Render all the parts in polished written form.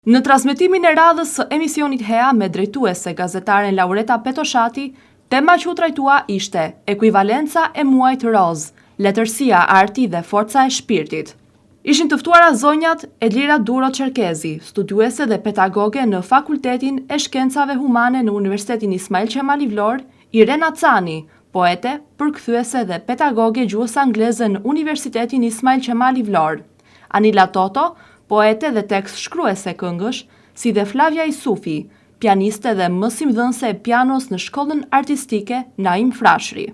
Në transmetimin e radhës së emisionit HEA me drejtuese gazetaren Laureta Petoshati, tema që u trajtua ishte ekuivalenca e muajit roz, letërsia, arti dhe forca e shpirtit. Ishin të ftuara zonjat Edlira Duro Çerkezi, studiuese dhe pedagoge në Fakultetin e Shkencave Humane në Universitetin Ismail Qemali Vlorë, Irena Cani, poete, përkthyese dhe pedagoge gjuhës angleze në Universitetin Ismail Qemali Vlorë, Anila Toto, poete dhe tekst shkruese këngësh, si dhe Flavia Isufi, pianiste dhe mësimdhënëse e pianos në shkollën artistike Naim Frashëri.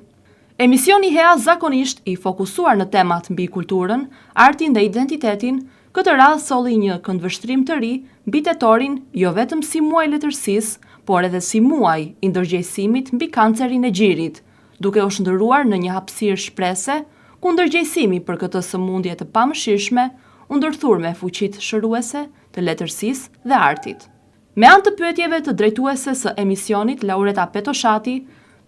Emisioni HEA zakonisht i fokusuar në temat mbi kulturën, artin dhe identitetin, këtë radhë solli një këndvështrim të ri mbi tetorin jo vetëm si muaj letërsisë, por edhe si muaj i ndërgjegjësimit mbi kancerin e gjirit, duke u shndërruar në një hapësirë shprese ku ndërgjegjësimi për këtë sëmundje të pamëshirshme u ndërthur me fuqitë shëruese të letërsisë dhe artit. Me anë të pyetjeve të drejtueses së emisionit Laureta Petoshati,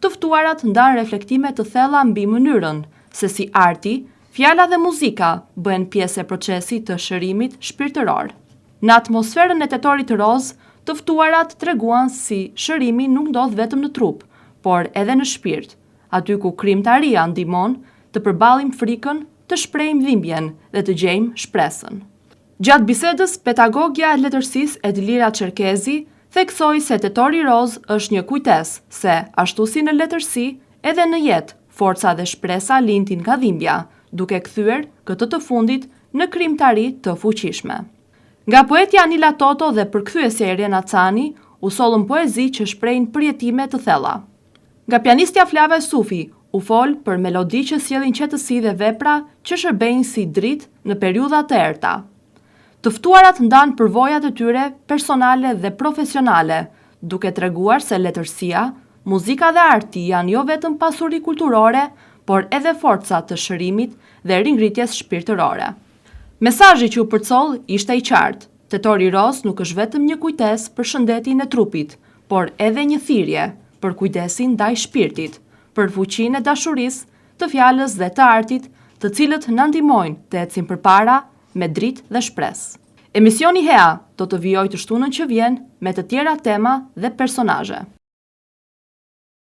të ftuarat ndan reflektime të thella mbi mënyrën se si arti, fjala dhe muzika bëhen pjesë e procesit të shërimit shpirtëror. Në atmosferën e tetorit roz, të ftuarat treguan si shërimi nuk ndodh vetëm në trup, por edhe në shpirt, aty ku krijimtaria ndihmon të përballim frikën, të shprehim dhimbjen dhe të gjejmë shpresën. Gjatë bisedës, pedagogja e letërsisë Edlira Çerkezi theksoi se tetori roz është një kujtesë se, ashtu si në letërsi, edhe në jetë, forca dhe shpresa lindin nga dhimbja, duke kthyer këtë të fundit në krijimtari të fuqishme. Nga poetja Anila Toto dhe përkthyesja Irena Cani, u sollën poezi që shprehin përjetime të thella. Nga pianistja Flavia Isufi, u fol për melodi që sjellin qetësi dhe vepra që shërbejnë si dritë në periudha të errta. Të ftuarat ndan përvojat e tyre personale dhe profesionale, duke treguar se letërsia, muzika dhe arti janë jo vetëm pasuri kulturore, por edhe forca të shërimit dhe ringritjes shpirtërore. Mesazhi që u përcoll ishte i qartë. Tetori roz nuk është vetëm një kujtesë për shëndetin e trupit, por edhe një thirrje për kujdesin ndaj shpirtit, për fuqinë e dashurisë, të fjalës dhe të artit, të cilët na ndihmojnë të ecim përpara me dritë dhe shpresë. Emisioni HEA do të vijojë të shtunën që vjen me të tjera tema dhe personazhe.